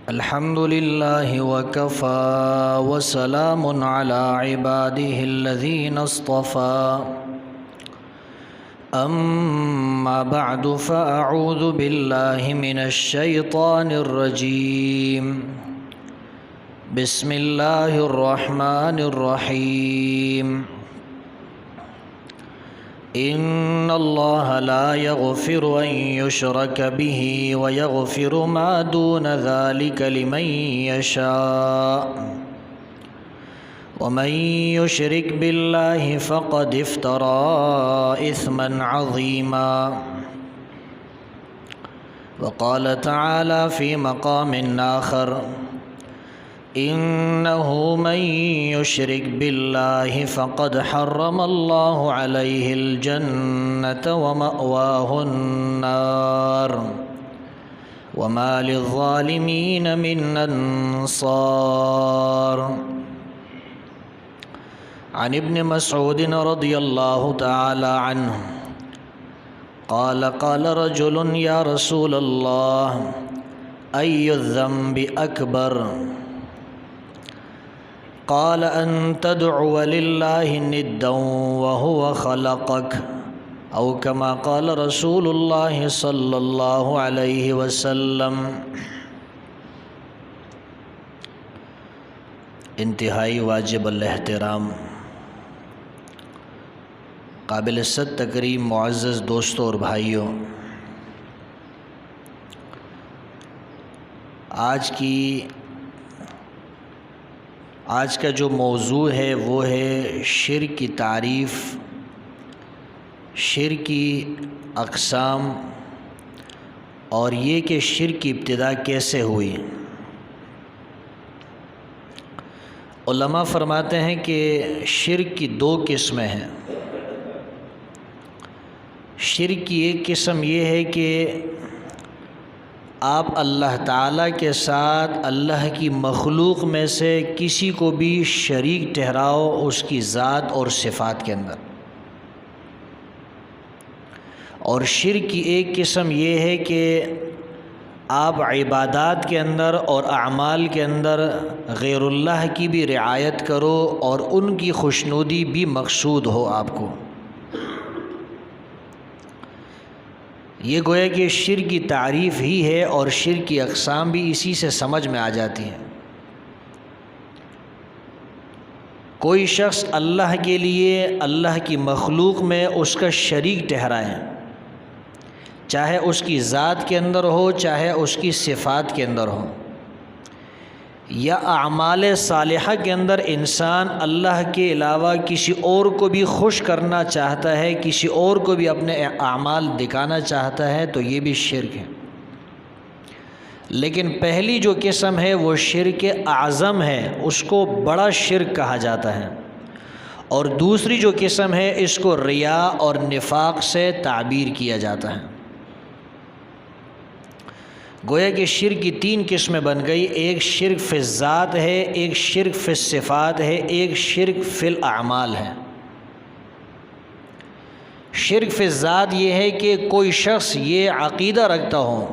الحمد لله وكفى وسلام على عباده الذين اصطفى أما بعد فأعوذ بالله من الشيطان الرجيم بسم الله الرحمن الرحيم إن الله لا يغفر أن يشرك به ويغفر ما دون ذلك لمن يشاء ومن يشرك بالله فقد افترى إثما عظيما. وقال تعالى في مقام آخر إنه من يشرك بالله فقد حرم الله عليه الجنة ومأواه النار وما للظالمين من أنصار. عن ابن مسعود رضي الله تعالى عنه قال قال رجل يا رسول الله أي الذنب أكبر؟ قال أن تدعو لله ندا وهو خلقك أو كما قال رسول الله صلى الله عليه وسلم. انتہائی واجب الاحترام قابل صد تکریم معزز دوستوں اور بھائیوں، آج کا جو موضوع ہے وہ ہے شرک کی تعریف، شرک کی اقسام اور یہ کہ شرک کی ابتدا کیسے ہوئی. علماء فرماتے ہیں کہ شرک کی دو قسمیں ہیں. شرک کی ایک قسم یہ ہے کہ آپ اللہ تعالیٰ کے ساتھ اللہ کی مخلوق میں سے کسی کو بھی شریک ٹھہراؤ اس کی ذات اور صفات کے اندر. اور شرک کی ایک قسم یہ ہے کہ آپ عبادات کے اندر اور اعمال کے اندر غیر اللہ کی بھی رعایت کرو اور ان کی خوشنودی بھی مقصود ہو آپ کو. یہ گویا کہ شرک کی تعریف ہی ہے اور شرک کی اقسام بھی اسی سے سمجھ میں آ جاتی ہیں. کوئی شخص اللہ کے لیے اللہ کی مخلوق میں اس کا شریک ٹھہرائے، چاہے اس کی ذات کے اندر ہو چاہے اس کی صفات کے اندر ہو، یا اعمال صالحہ کے اندر انسان اللہ کے علاوہ کسی اور کو بھی خوش کرنا چاہتا ہے، کسی اور کو بھی اپنے اعمال دکھانا چاہتا ہے، تو یہ بھی شرک ہے. لیکن پہلی جو قسم ہے وہ شرک اعظم ہے، اس کو بڑا شرک کہا جاتا ہے. اور دوسری جو قسم ہے اس کو ریا اور نفاق سے تعبیر کیا جاتا ہے. گویا کہ شرک کی تین قسمیں بن گئی. ایک شرک فی الذات ہے، ایک شرک فی الصفات ہے، ایک شرک فی الاعمال ہے. شرک فی الذات یہ ہے کہ کوئی شخص یہ عقیدہ رکھتا ہو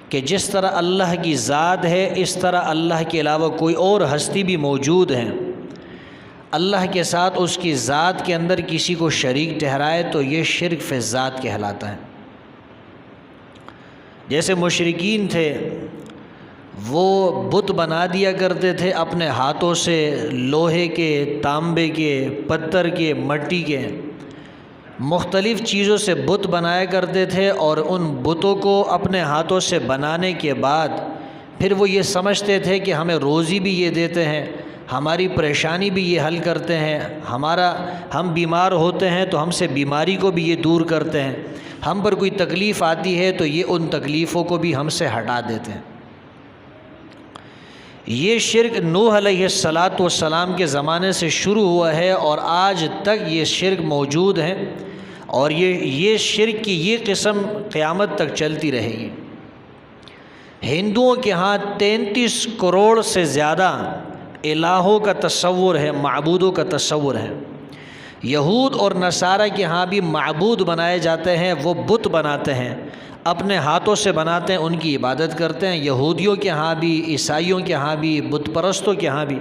کہ جس طرح اللہ کی ذات ہے اس طرح اللہ کے علاوہ کوئی اور ہستی بھی موجود ہے، اللہ کے ساتھ اس کی ذات کے اندر کسی کو شریک ٹھہرائے تو یہ شرک فی الذات کہلاتا ہے. جیسے مشرکین تھے، وہ بت بنا دیا کرتے تھے اپنے ہاتھوں سے، لوہے کے، تانبے کے، پتھر کے، مٹی کے، مختلف چیزوں سے بت بنایا کرتے تھے. اور ان بتوں کو اپنے ہاتھوں سے بنانے کے بعد پھر وہ یہ سمجھتے تھے کہ ہمیں روزی بھی یہ دیتے ہیں، ہماری پریشانی بھی یہ حل کرتے ہیں، ہم بیمار ہوتے ہیں تو ہم سے بیماری کو بھی یہ دور کرتے ہیں، ہم پر کوئی تکلیف آتی ہے تو یہ ان تکلیفوں کو بھی ہم سے ہٹا دیتے ہیں. یہ شرک نوح علیہ السلام کے زمانے سے شروع ہوا ہے اور آج تک یہ شرک موجود ہے، اور یہ شرک کی یہ قسم قیامت تک چلتی رہے گی. ہندوؤں کے ہاں 33 کروڑ سے زیادہ الہوں کا تصور ہے، معبودوں کا تصور ہے. یہود اور نصارہ کے ہاں بھی معبود بنائے جاتے ہیں، وہ بت بناتے ہیں. اپنے ہاتھوں سے بناتے ہیں، ان کی عبادت کرتے ہیں۔ یہودیوں کے ہاں بھی، عیسائیوں کے ہاں بھی، بت پرستوں کے ہاں بھی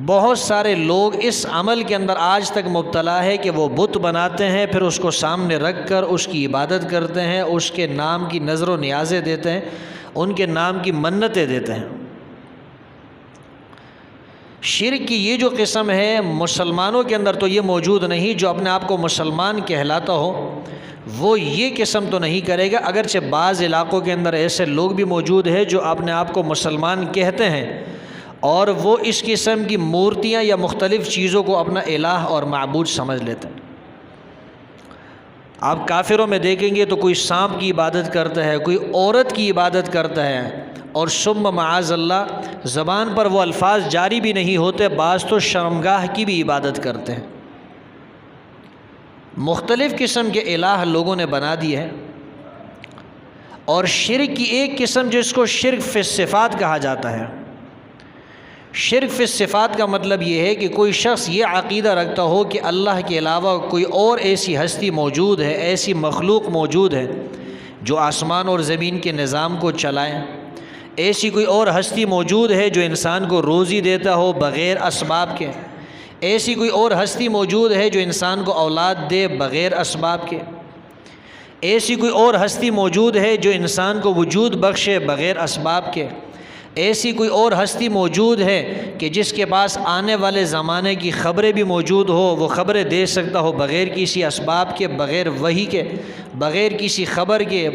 بہت سارے لوگ اس عمل کے اندر آج تک مبتلا ہے کہ وہ بت بناتے ہیں، پھر اس کو سامنے رکھ کر اس کی عبادت کرتے ہیں، اس کے نام کی نذر و نیازیں دیتے ہیں، ان کے نام کی منتیں دیتے ہیں۔ شرک کی یہ جو قسم ہے مسلمانوں کے اندر تو یہ موجود نہیں، جو اپنے آپ کو مسلمان کہلاتا ہو وہ یہ قسم تو نہیں کرے گا، اگرچہ بعض علاقوں کے اندر ایسے لوگ بھی موجود ہیں جو اپنے آپ کو مسلمان کہتے ہیں اور وہ اس قسم کی مورتیاں یا مختلف چیزوں کو اپنا الہ اور معبود سمجھ لیتے ہیں۔ آپ کافروں میں دیکھیں گے تو کوئی سانپ کی عبادت کرتا ہے، کوئی عورت کی عبادت کرتا ہے، اور ثم معاذ اللہ زبان پر وہ الفاظ جاری بھی نہیں ہوتے، بعض تو شرمگاہ کی بھی عبادت کرتے ہیں۔ مختلف قسم کے الہ لوگوں نے بنا دیے ہیں، اور شرک کی ایک قسم جس کو شرک فی الصفات کہا جاتا ہے۔ شرک فی الصفات کا مطلب یہ ہے کہ کوئی شخص یہ عقیدہ رکھتا ہو کہ اللہ کے علاوہ کوئی اور ایسی ہستی موجود ہے، ایسی مخلوق موجود ہے جو آسمان اور زمین کے نظام کو چلائے، ایسی کوئی اور ہستی موجود ہے جو انسان کو روزی دیتا ہو بغیر اسباب کے، ایسی کوئی اور ہستی موجود ہے جو انسان کو اولاد دے بغیر اسباب کے، ایسی کوئی اور ہستی موجود ہے جو انسان کو وجود بخشے بغیر اسباب کے، ایسی کوئی اور ہستی موجود ہے کہ جس کے پاس آنے والے زمانے کی خبریں بھی موجود ہو، وہ خبریں دے سکتا ہو بغیر کسی اسباب کے، بغیر وحی کے، بغیر کسی خبر کے۔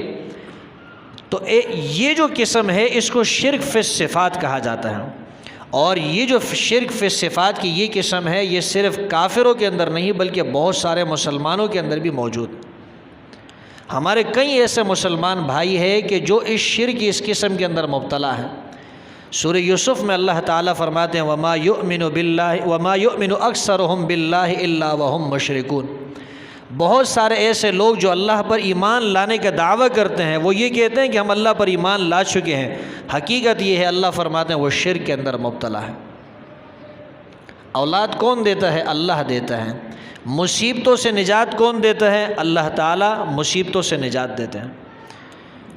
تو یہ جو قسم ہے اس کو شرک فی الصفات کہا جاتا ہے، اور یہ جو شرک فی الصفات کی یہ قسم ہے یہ صرف کافروں کے اندر نہیں بلکہ بہت سارے مسلمانوں کے اندر بھی موجود ہے۔ ہمارے کئی ایسے مسلمان بھائی ہیں کہ جو اس شرک کی اس قسم کے اندر مبتلا ہیں۔ سورہ یوسف میں اللہ تعالیٰ فرماتے ہیں وَمَا يُؤْمِنُ أَكْثَرُهُمْ بِاللَّهِ إِلَّا وَهُمْ مُشْرِكُونَ۔ بہت سارے ایسے لوگ جو اللہ پر ایمان لانے کا دعویٰ کرتے ہیں، وہ یہ کہتے ہیں کہ ہم اللہ پر ایمان لا چکے ہیں، حقیقت یہ ہے اللہ فرماتے ہیں وہ شرک کے اندر مبتلا ہے۔ اولاد کون دیتا ہے؟ اللہ دیتا ہے۔ مصیبتوں سے نجات کون دیتا ہے؟ اللہ تعالیٰ مصیبتوں سے نجات دیتے ہیں۔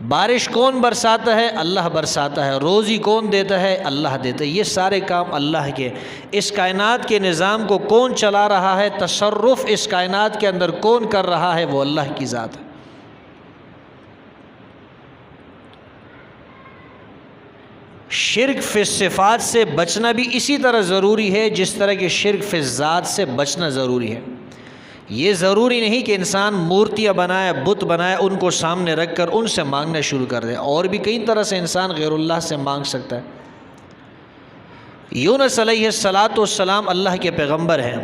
بارش کون برساتا ہے؟ اللہ برساتا ہے۔ روزی کون دیتا ہے؟ اللہ دیتا ہے۔ یہ سارے کام اللہ کے۔ اس کائنات کے نظام کو کون چلا رہا ہے؟ تصرف اس کائنات کے اندر کون کر رہا ہے؟ وہ اللہ کی ذات ہے۔ شرک فی الصفات سے بچنا بھی اسی طرح ضروری ہے جس طرح کہ شرک فی الذات سے بچنا ضروری ہے۔ یہ ضروری نہیں کہ انسان مورتیاں بنائے، بت بنائے، ان کو سامنے رکھ کر ان سے مانگنا شروع کر دے، اور بھی کئی طرح سے انسان غیر اللہ سے مانگ سکتا ہے۔ یونس علیہ السلام اللہ کے پیغمبر ہیں۔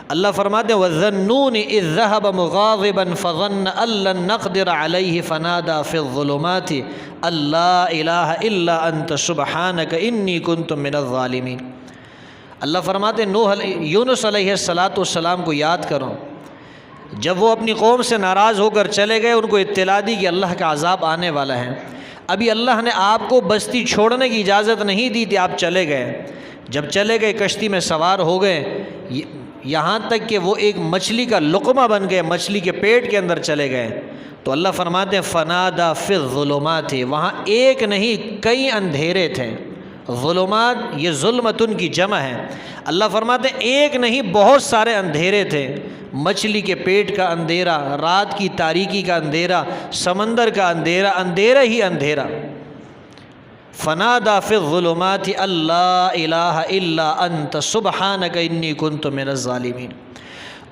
اللہ فرماتے ہیں وَالظَّنُّونِ إِذ ذَّهَبَ مُغَاضِبًا فَظَنَّ أَن لَّن نَّقْدِرَ عَلَيْهِ فَنَادَىٰ فِي الظُّلُمَاتِ أَن لَّا إِلَٰهَ إِلَّا أَنتَ سُبْحَانَكَ إِنِّي كُنتُ مِنَ الظَّالِمِينَ۔ اللہ فرماتے ہیں یونس علیہ السلام کو یاد کرو، جب وہ اپنی قوم سے ناراض ہو کر چلے گئے، ان کو اطلاع دی کہ اللہ کا عذاب آنے والا ہے۔ ابھی اللہ نے آپ کو بستی چھوڑنے کی اجازت نہیں دی تھی، آپ چلے گئے۔ جب چلے گئے کشتی میں سوار ہو گئے، یہاں تک کہ وہ ایک مچھلی کا لقمہ بن گئے، مچھلی کے پیٹ کے اندر چلے گئے، تو اللہ فرماتے ہیں فنادا فی الظلمات، وہاں ایک نہیں کئی اندھیرے تھے۔ ظلمات یہ ظلمتن کی جمع ہے۔ اللہ فرماتے ہیں ایک نہیں بہت سارے اندھیرے تھے، مچھلی کے پیٹ کا اندھیرا، رات کی تاریکی کا اندھیرا، سمندر کا اندھیرا، اندھیرا ہی اندھیرا۔ فنادا فی الظلمات ان لا الہ الا انت سبحانک انی کنت من الظالمین۔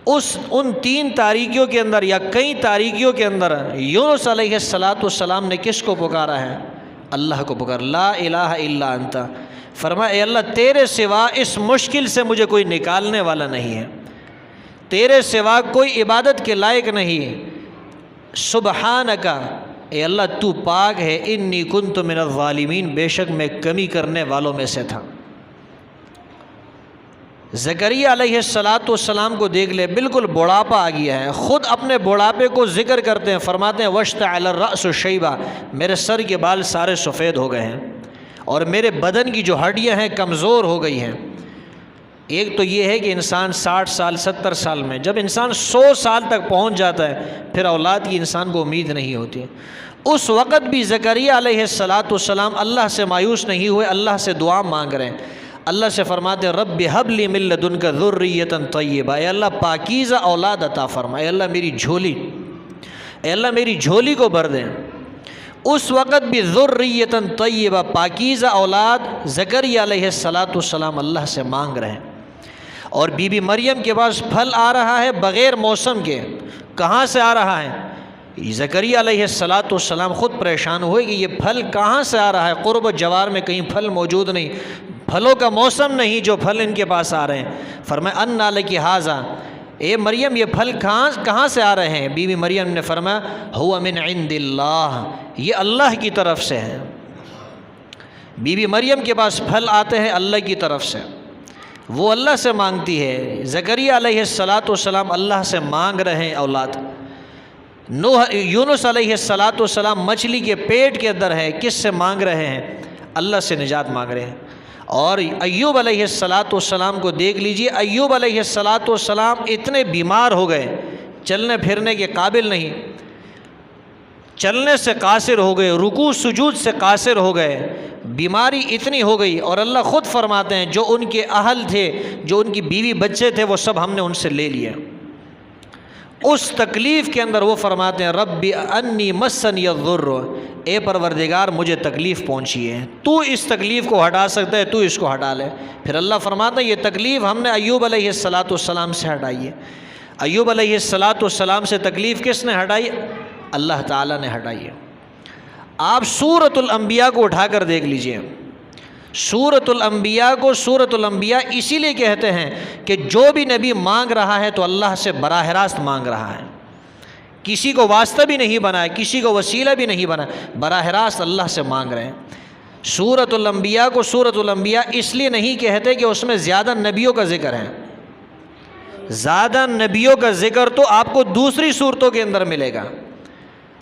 ان تین تاریکیوں کے اندر یا کئی تاریکیوں کے اندر یونس علیہ السلام نے کس کو پکارا ہے؟ اللہ کو پکار، لا الہ الا انت۔ فرمایا اے اللہ تیرے سوا اس مشکل سے مجھے کوئی نکالنے والا نہیں ہے، تیرے سوا کوئی عبادت کے لائق نہیں، سبحانک اے اللہ تو پاک ہے، انی کنت من الظالمین بے شک میں کمی کرنے والوں میں سے تھا۔ زکریا علیہ السلام کو دیکھ لے، بالکل بڑھاپا آ گیا ہے، خود اپنے بڑھاپے کو ذکر کرتے ہیں، فرماتے ہیں واشتعل الرأس شیبا، میرے سر کے بال سارے سفید ہو گئے ہیں اور میرے بدن کی جو ہڈیاں ہیں کمزور ہو گئی ہیں۔ ایک تو یہ ہے کہ انسان 60 سال 70 سال میں، جب انسان 100 سال تک پہنچ جاتا ہے پھر اولاد کی انسان کو امید نہیں ہوتی۔ اس وقت بھی زکریہ علیہ السلام اللہ سے مایوس نہیں ہوئے، اللہ سے دعا مانگ رہے ہیں۔ اللہ سے فرماتے ہیں رب ہب لی من لدنک ذریۃ طیبہ، اے اللہ پاکیزہ اولاد عطا فرما، اے اللہ میری جھولی، اے اللہ میری جھولی کو بھر دیں۔ اس وقت بھی ذریۃ طیبہ، پاکیزہ اولاد زکریہ علیہ السلام اللہ سے مانگ رہے ہیں۔ اور بی بی مریم کے پاس پھل آ رہا ہے بغیر موسم کے، کہاں سے آ رہا ہے؟ زکریہ علیہ السلام خود پریشان ہوئے کہ یہ پھل کہاں سے آ رہا ہے، قرب و جوار میں کہیں پھل موجود نہیں، پھلوں کا موسم نہیں جو پھل ان کے پاس آ رہے ہیں۔ فرمایا انا لکی ھذا، اے مریم یہ پھل کہاں سے آ رہے ہیں؟ بی بی مریم نے فرمایا ھو من عند اللہ، یہ اللہ کی طرف سے ہے۔ بی بی مریم کے پاس پھل آتے ہیں اللہ کی طرف سے، وہ اللہ سے مانگتی ہے۔ زکریہ علیہ السلام اللہ سے مانگ رہے ہیں اولاد۔ یونس علیہ السلام مچھلی کے پیٹ کے اندر ہے، کس سے مانگ رہے ہیں؟ اللہ سے نجات مانگ رہے ہیں۔ اور ایوب علیہ السلام کو دیکھ لیجئے، ایوب علیہ السلام اتنے بیمار ہو گئے، چلنے پھرنے کے قابل نہیں، چلنے سے قاصر ہو گئے، رکوع سجود سے قاصر ہو گئے، بیماری اتنی ہو گئی۔ اور اللہ خود فرماتے ہیں جو ان کے اہل تھے، جو ان کی بیوی بچے تھے، وہ سب ہم نے ان سے لے لیے۔ اس تکلیف کے اندر وہ فرماتے ہیں رب انی مسنی الضر، اے پروردگار مجھے تکلیف پہنچی ہے، تو اس تکلیف کو ہٹا سکتا ہے، تو اس کو ہٹا لے۔ پھر اللہ فرماتا ہے یہ تکلیف ہم نے ایوب علیہ السلام سے ہٹائی ہے۔ ایوب علیہ السلام سے تکلیف کس نے ہٹائی؟ اللہ تعالیٰ نے ہٹائی ہے۔ آپ سورۃ الانبیاء کو اٹھا کر دیکھ لیجئے، سورۃ الانبیاء کو سورۃ الانبیاء اسی لیے کہتے ہیں کہ جو بھی نبی مانگ رہا ہے تو اللہ سے براہ راست مانگ رہا ہے، کسی کو واسطہ بھی نہیں بنایا، کسی کو وسیلہ بھی نہیں بنایا، براہ راست اللہ سے مانگ رہے ہیں۔ سورۃ الانبیاء کو سورۃ الانبیاء اس لیے نہیں کہتے کہ اس میں زیادہ نبیوں کا ذکر ہے، زیادہ نبیوں کا ذکر تو آپ کو دوسری صورتوں کے اندر ملے گا،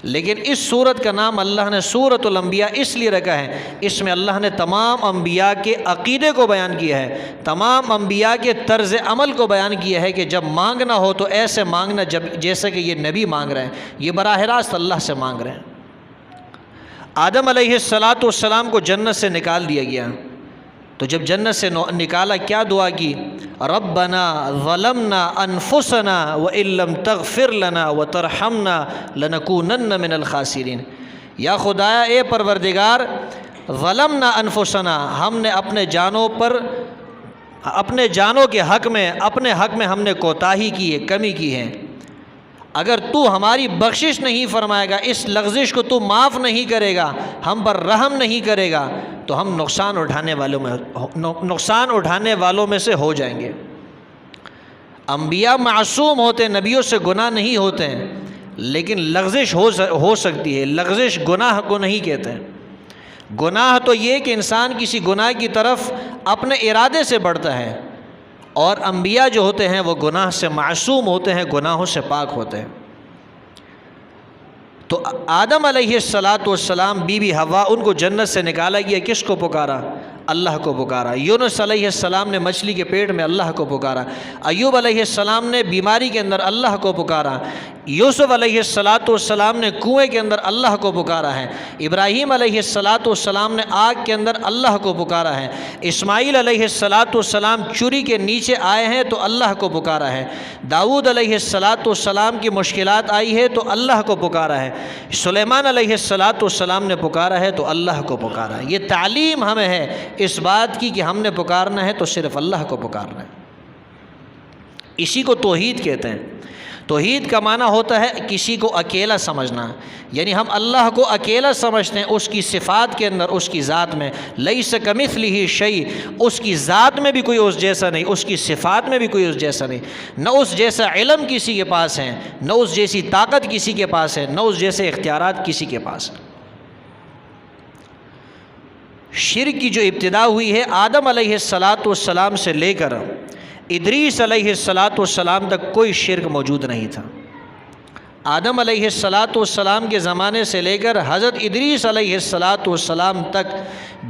لیکن اس صورت کا نام اللہ نے سورۃ الانبیاء اس لیے رکھا ہے، اس میں اللہ نے تمام انبیاء کے عقیدے کو بیان کیا ہے، تمام انبیاء کے طرز عمل کو بیان کیا ہے کہ جب مانگنا ہو تو ایسے مانگنا جیسے کہ یہ نبی مانگ رہے ہیں، یہ براہ راست اللہ سے مانگ رہے ہیں۔ آدم علیہ السلام کو جنت سے نکال دیا گیا، تو جب جنت سے نکالا کیا دعا کی؟ ربنا ظلمنا انفسنا وان لم تغفر لنا وترحمنا لنکونن من الخاسرین، یا خدایا اے پروردگار ظلمنا انفسنا، ہم نے اپنے جانوں پر، اپنے جانوں کے حق میں، اپنے حق میں ہم نے کوتاہی کی ہے، کمی کی ہے، اگر تو ہماری بخشش نہیں فرمائے گا، اس لغزش کو تو معاف نہیں کرے گا، ہم پر رحم نہیں کرے گا، تو ہم نقصان اٹھانے والوں میں سے ہو جائیں گے۔ انبیاء معصوم ہوتے ہیں، نبیوں سے گناہ نہیں ہوتے ہیں، لیکن لغزش ہو سکتی ہے، لغزش گناہ کو نہیں کہتے ہیں۔ گناہ تو یہ کہ انسان کسی گناہ کی طرف اپنے ارادے سے بڑھتا ہے، اور انبیاء جو ہوتے ہیں وہ گناہ سے معصوم ہوتے ہیں، گناہوں سے پاک ہوتے ہیں۔ تو آدم علیہ السلام، بی بی حوا، ان کو جنت سے نکالا گیا، کس کو پکارا؟ اللہ کو پکارا۔ یونس علیہ السلام نے مچھلی کے پیٹ میں اللہ کو پکارا۔ ایوب علیہ السلام نے بیماری کے اندر اللہ کو پکارا۔ یوسف علیہ السلام نے کنویں کے اندر اللہ کو پکارا ہے۔ ابراہیم علیہ السلام نے آگ کے اندر اللہ کو پکارا ہے۔ اسماعیل علیہ السلام چری کے نیچے آئے ہیں تو اللہ کو پکارا ہے۔ داؤد علیہ السلام کی مشکلات آئی ہے تو اللہ کو پکارا ہے۔ سلیمان علیہ السلام نے پکارا ہے تو اللہ کو پکارا ہے۔ یہ تعلیم ہمیں ہے اس بات کی کہ ہم نے پکارنا ہے تو صرف اللہ کو پکارنا ہے۔ اسی کو توحید کہتے ہیں۔ توحید کا معنی ہوتا ہے کسی کو اکیلا سمجھنا، یعنی ہم اللہ کو اکیلا سمجھتے ہیں، اس کی صفات کے اندر، اس کی ذات میں، لیس کمثلہ شیء، اس کی ذات میں بھی کوئی اس جیسا نہیں، اس کی صفات میں بھی کوئی اس جیسا نہیں، نہ اس جیسا علم کسی کے پاس ہے، نہ اس جیسی طاقت کسی کے پاس ہے، نہ اس جیسے اختیارات کسی کے پاس ہیں۔ شرک کی جو ابتدا ہوئی ہے آدم علیہ السلام سے لے کر ادریس علیہ السلام تک کوئی شرک موجود نہیں تھا۔ آدم علیہ السلام کے زمانے سے لے کر حضرت ادریس علیہ السلام تک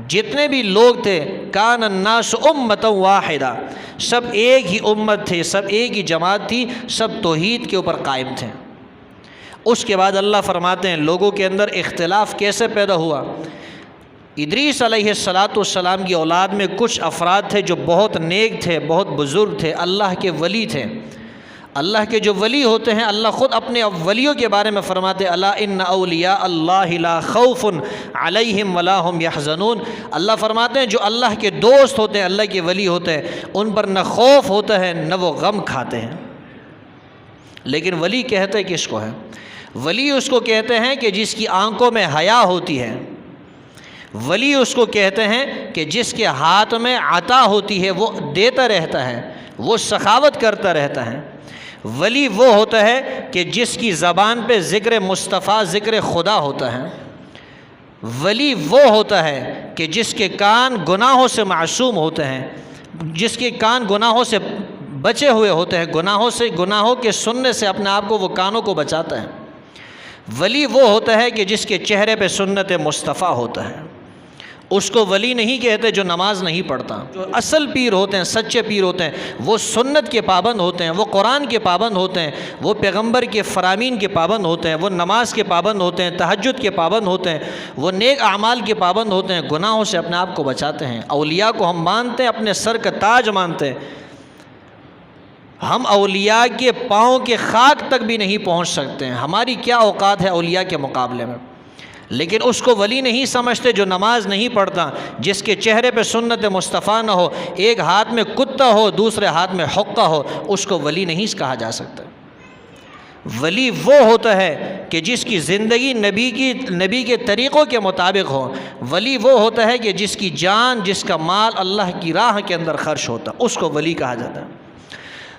جتنے بھی لوگ تھے، کان الناس امۃ واحدہ، سب ایک ہی امت تھے، سب ایک ہی جماعت تھی، سب توحید کے اوپر قائم تھے۔ اس کے بعد اللہ فرماتے ہیں لوگوں کے اندر اختلاف کیسے پیدا ہوا۔ ادریس علیہ السلام کی اولاد میں کچھ افراد تھے جو بہت نیک تھے، بہت بزرگ تھے، اللہ کے ولی تھے۔ اللہ کے جو ولی ہوتے ہیں، اللہ خود اپنے ولیوں کے بارے میں فرماتے الا ان اولیاء اللہ لا خوف علیہم ولا هم یحزنون۔ اللہ فرماتے ہیں جو اللہ کے دوست ہوتے ہیں، اللہ کے ولی ہوتے ہیں، ان پر نہ خوف ہوتا ہے نہ وہ غم کھاتے ہیں۔ لیکن ولی کہتے کس کو ہے؟ ولی اس کو کہتے ہیں کہ جس کی آنکھوں میں حیا ہوتی ہے۔ ولی اس کو کہتے ہیں کہ جس کے ہاتھ میں عطا ہوتی ہے، وہ دیتا رہتا ہے، وہ سخاوت کرتا رہتا ہے۔ ولی وہ ہوتا ہے کہ جس کی زبان پہ ذکر مصطفیٰ، ذکر خدا ہوتا ہے۔ ولی وہ ہوتا ہے کہ جس کے کان گناہوں سے معصوم ہوتے ہیں، جس کے کان گناہوں سے بچے ہوئے ہوتے ہیں، گناہوں کے سننے سے اپنے آپ کو وہ کانوں کو بچاتا ہے۔ ولی وہ ہوتا ہے کہ جس کے چہرے پہ سنت مصطفیٰ ہوتا ہے۔ اس کو ولی نہیں کہتے جو نماز نہیں پڑھتا۔ جو اصل پیر ہوتے ہیں، سچے پیر ہوتے ہیں، وہ سنت کے پابند ہوتے ہیں، وہ قرآن کے پابند ہوتے ہیں، وہ پیغمبر کے فرامین کے پابند ہوتے ہیں، وہ نماز کے پابند ہوتے ہیں، تہجد کے پابند ہوتے ہیں، وہ نیک اعمال کے پابند ہوتے ہیں، گناہوں سے اپنے آپ کو بچاتے ہیں۔ اولیاء کو ہم مانتے ہیں، اپنے سر کا تاج مانتے ہیں۔ ہم اولیاء کے پاؤں کے خاک تک بھی نہیں پہنچ سکتے ہیں، ہماری کیا اوقات ہے اولیاء کے مقابلے میں۔ لیکن اس کو ولی نہیں سمجھتے جو نماز نہیں پڑھتا، جس کے چہرے پہ سنت مصطفیٰ نہ ہو، ایک ہاتھ میں کتا ہو دوسرے ہاتھ میں حقہ ہو، اس کو ولی نہیں کہا جا سکتا۔ ولی وہ ہوتا ہے کہ جس کی زندگی نبی کے طریقوں کے مطابق ہو۔ ولی وہ ہوتا ہے کہ جس کی جان، جس کا مال اللہ کی راہ کے اندر خرچ ہوتا، اس کو ولی کہا جاتا ہے۔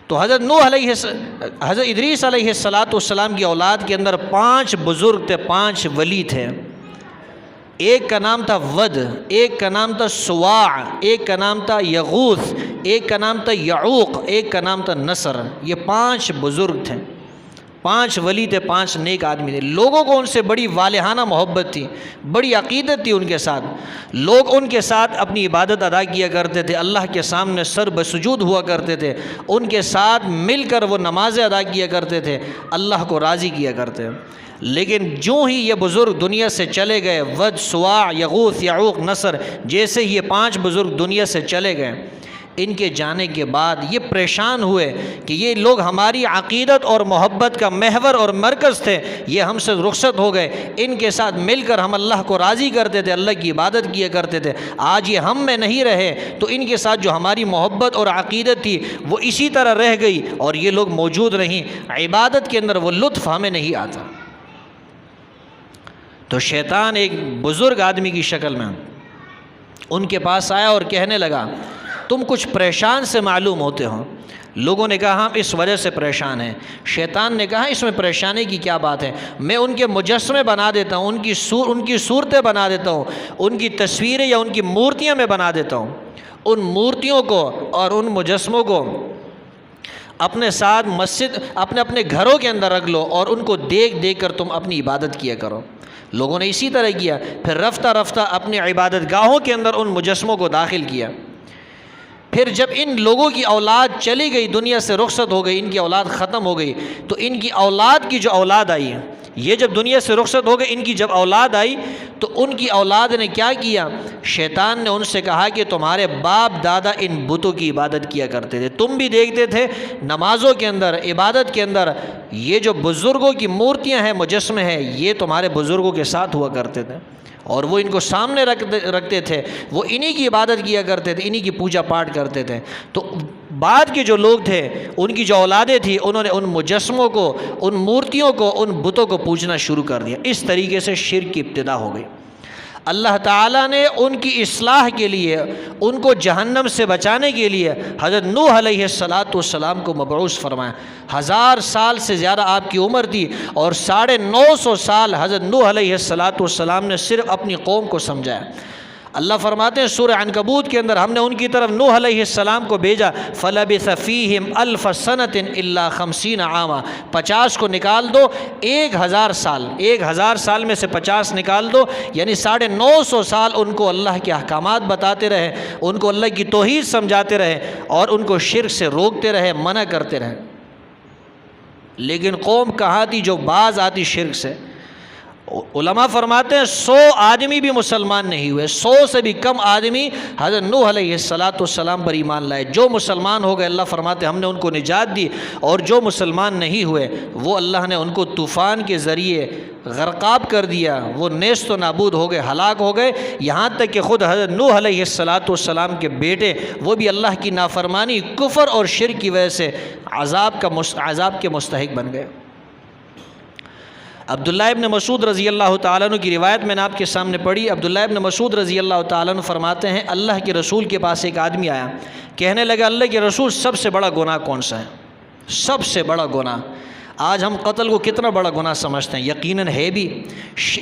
تو حضرت ادریس علیہ السلام کی اولاد کے اندر 5 بزرگ تھے، 5 ولی تھے۔ ایک کا نام تھا ود، ایک کا نام تھا سواع، ایک کا نام تھا یغوث، ایک کا نام تھا یعوق، ایک کا نام تھا نصر۔ یہ 5 بزرگ تھے، 5 ولی تھے، 5 نیک آدمی تھے۔ لوگوں کو ان سے بڑی والہانہ محبت تھی، بڑی عقیدت تھی ان کے ساتھ۔ لوگ ان کے ساتھ اپنی عبادت ادا کیا کرتے تھے، اللہ کے سامنے سر بسجود ہوا کرتے تھے، ان کے ساتھ مل کر وہ نمازیں ادا کیا کرتے تھے، اللہ کو راضی کیا کرتے۔ لیکن جو ہی یہ بزرگ دنیا سے چلے گئے، ود، سواع، یغوث، یعوق، نصر، جیسے ہی یہ 5 بزرگ دنیا سے چلے گئے، ان کے جانے کے بعد یہ پریشان ہوئے کہ یہ لوگ ہماری عقیدت اور محبت کا محور اور مرکز تھے، یہ ہم سے رخصت ہو گئے۔ ان کے ساتھ مل کر ہم اللہ کو راضی کرتے تھے، اللہ کی عبادت کیا کرتے تھے، آج یہ ہم میں نہیں رہے تو ان کے ساتھ جو ہماری محبت اور عقیدت تھی وہ اسی طرح رہ گئی، اور یہ لوگ موجود نہیں، عبادت کے اندر وہ لطف ہمیں نہیں آتا۔ تو شیطان ایک بزرگ آدمی کی شکل میں ان کے پاس آیا اور کہنے لگا تم کچھ پریشان سے معلوم ہوتے ہو۔ لوگوں نے کہا ہم اس وجہ سے پریشان ہیں۔ شیطان نے کہا اس میں پریشانی کی کیا بات ہے، میں ان کے مجسمے بنا دیتا ہوں، ان کی صورتیں بنا دیتا ہوں، ان کی تصویریں یا ان کی مورتیاں میں بنا دیتا ہوں۔ ان مورتیوں کو اور ان مجسموں کو اپنے ساتھ مسجد، اپنے گھروں کے اندر رکھ لو اور ان کو دیکھ دیکھ کر تم اپنی عبادت کیا کرو۔ لوگوں نے اسی طرح کیا، پھر رفتہ رفتہ اپنی عبادت گاہوں کے اندر ان مجسموں کو داخل کیا۔ پھر جب ان لوگوں کی اولاد چلی گئی، دنیا سے رخصت ہو گئی، ان کی اولاد ختم ہو گئی، تو ان کی اولاد کی جو اولاد آئی، یہ جب دنیا سے رخصت ہو گئی، ان کی جب اولاد آئی تو ان کی اولاد نے کیا کیا، شیطان نے ان سے کہا کہ تمہارے باپ دادا ان بتوں کی عبادت کیا کرتے تھے، تم بھی دیکھتے تھے نمازوں کے اندر، عبادت کے اندر، یہ جو بزرگوں کی مورتیاں ہیں، مجسمے ہیں، یہ تمہارے بزرگوں کے ساتھ ہوا کرتے تھے، اور وہ ان کو سامنے رکھتے تھے، وہ انہی کی عبادت کیا کرتے تھے، انہی کی پوجا پاٹ کرتے تھے۔ تو بعد کے جو لوگ تھے، ان کی جو اولادیں تھیں، انہوں نے ان مجسموں کو، ان مورتیوں کو، ان بتوں کو پوجنا شروع کر دیا۔ اس طریقے سے شرک کی ابتدا ہو گئی۔ اللہ تعالیٰ نے ان کی اصلاح کے لیے، ان کو جہنم سے بچانے کے لیے حضرت نوح علیہ السلام کو مبعوث فرمایا۔ 1000 سال سے زیادہ آپ کی عمر تھی، اور 950 سال حضرت نوح علیہ السلام نے صرف اپنی قوم کو سمجھایا۔ اللہ فرماتے ہیں سورہ عنکبوت کے اندر ہم نے ان کی طرف نوح علیہ السلام کو بھیجا فَلَبِثَ فِيهِمْ أَلْفَ سَنَةٍ إِلَّا 50 عاما، 50 کو نکال دو، 1000 سال، 1000 سال میں سے 50 نکال دو، یعنی 950 سال ان کو اللہ کے احکامات بتاتے رہے، ان کو اللہ کی توحید سمجھاتے رہے اور ان کو شرک سے روکتے رہے، منع کرتے رہے۔ لیکن قوم کہاں تھی جو باز آتی شرک سے؟ علماء فرماتے ہیں 100 آدمی بھی مسلمان نہیں ہوئے، 100 سے بھی کم آدمی حضرت نوح علیہ السلام پر ایمان لائے۔ جو مسلمان ہو گئے اللہ فرماتے ہیں ہم نے ان کو نجات دی، اور جو مسلمان نہیں ہوئے وہ اللہ نے ان کو طوفان کے ذریعے غرقاب کر دیا، وہ نیست و نابود ہو گئے، ہلاک ہو گئے، یہاں تک کہ خود حضرت نوح علیہ السلام کے بیٹے وہ بھی اللہ کی نافرمانی، کفر اور شرک کی وجہ سے عذاب کے مستحق بن گئے۔ عبداللہ ابن مسعود رضی اللہ تعالیٰ عنہ کی روایت میں نے آپ کے سامنے پڑھی۔ عبداللہ ابن مسعود رضی اللہ تعالیٰ عنہ فرماتے ہیں اللہ کے رسول کے پاس ایک آدمی آیا، کہنے لگا اللہ کے رسول سب سے بڑا گناہ کون سا ہے؟ سب سے بڑا گناہ۔ آج ہم قتل کو کتنا بڑا گناہ سمجھتے ہیں، یقیناً ہے بھی۔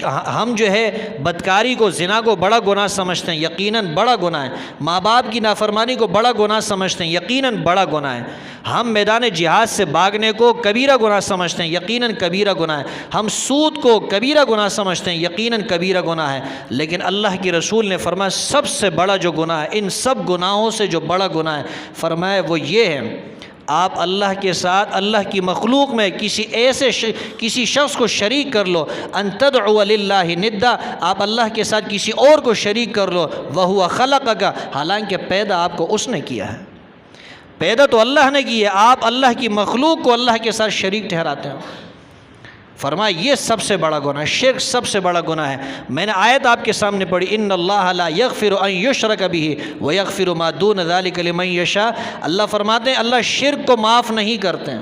ہم جو ہے بدکاری کو، زنا کو بڑا گناہ سمجھتے ہیں، یقیناً بڑا گناہ ہے۔ ماں باپ کی نافرمانی کو بڑا گناہ سمجھتے ہیں، یقیناً بڑا گناہ ہے۔ ہم میدان جہاد سے بھاگنے کو کبیرہ گناہ سمجھتے ہیں، یقیناً کبیرہ گناہ ہے۔ ہم سود کو کبیرہ گناہ سمجھتے ہیں، یقیناً کبیرہ گناہ ہے۔ لیکن اللہ کے رسول نے فرمایا سب سے بڑا جو گناہ ہے، ان سب گناہوں سے جو بڑا گناہ ہے، فرمایا وہ یہ ہے آپ اللہ کے ساتھ، اللہ کی مخلوق میں کسی شخص کو شریک کر لو، ان تدعو للہ ندا، آپ اللہ کے ساتھ کسی اور کو شریک کر لو، وہو خلقک، حالانکہ پیدا آپ کو اس نے کیا ہے، پیدا تو اللہ نے کی ہے، آپ اللہ کی مخلوق کو اللہ کے ساتھ شریک ٹھہراتے ہیں۔ فرمایا یہ سب سے بڑا گناہ ہے، شرک سب سے بڑا گناہ ہے۔ میں نے آیت آپ کے سامنے پڑھی ان اللہ لا یغفر ان یشرک بہ ویغفر ما دون ذلک لمن یشاء، اللہ فرماتے ہیں اللہ شرک کو معاف نہیں کرتے ہیں،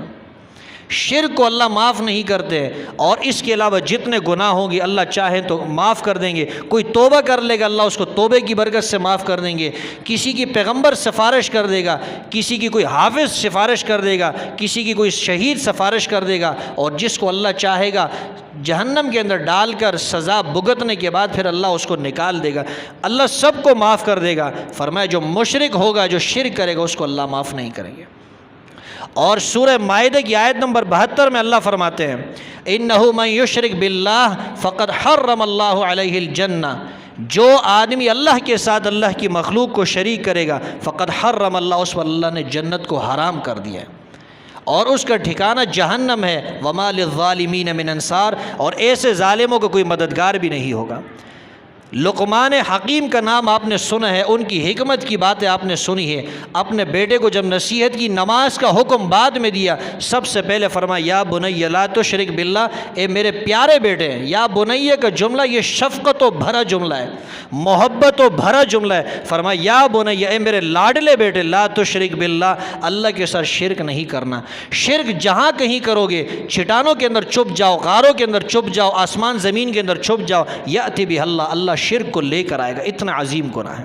شرک کو اللہ معاف نہیں کرتے، اور اس کے علاوہ جتنے گناہ ہوں گے اللہ چاہیں تو معاف کر دیں گے۔ کوئی توبہ کر لے گا اللہ اس کو توبے کی برکت سے معاف کر دیں گے، کسی کی پیغمبر سفارش کر دے گا، کسی کی کوئی حافظ سفارش کر دے گا، کسی کی کوئی شہید سفارش کر دے گا، اور جس کو اللہ چاہے گا جہنم کے اندر ڈال کر سزا بھگتنے کے بعد پھر اللہ اس کو نکال دے گا، اللہ سب کو معاف کر دے گا۔ فرمایا جو مشرک ہوگا، جو شرک کرے گا، اس کو اللہ معاف نہیں کریں گے۔ اور سورہ مائدہ کی آیت نمبر 72 میں اللہ فرماتے ہیں اِنَّهُ مَن يُشْرِكْ بِاللَّهِ فَقَدْ حَرَّمَ اللَّهُ عَلَيْهِ الْجَنَّةِ، جو آدمی اللہ کے ساتھ اللہ کی مخلوق کو شریک کرے گا فقد حرم اللہ، اس پر اللہ نے جنت کو حرام کر دیا ہے اور اس کا ٹھکانہ جہنم ہے۔ وَمَا لِلظَّالِمِينَ مِنْ أَنصَارٍ، اور ایسے ظالموں کو کوئی مددگار بھی نہیں ہوگا۔ لقمان حکیم کا نام آپ نے سنا ہے، ان کی حکمت کی باتیں آپ نے سنی ہے۔ اپنے بیٹے کو جب نصیحت کی، نماز کا حکم بعد میں دیا، سب سے پہلے فرمایا یا بنی لا تشرک باللہ، اے میرے پیارے بیٹے۔ یا بنی کا جملہ یہ شفقت و بھرا جملہ ہے، محبت و بھرا جملہ ہے۔ فرمایا یا بنی، اے میرے لاڈلے بیٹے، لا تشرک باللہ، اللہ کے ساتھ شرک نہیں کرنا۔ شرک جہاں کہیں کرو گے، چٹانوں کے اندر چھپ جاؤ، غاروں کے اندر چھپ جاؤ، آسمان زمین کے اندر چھپ جاؤ، یأتی بہ اللہ، اللہ شرک کو لے کر آئے گا، اتنا عظیم گناہ ہے۔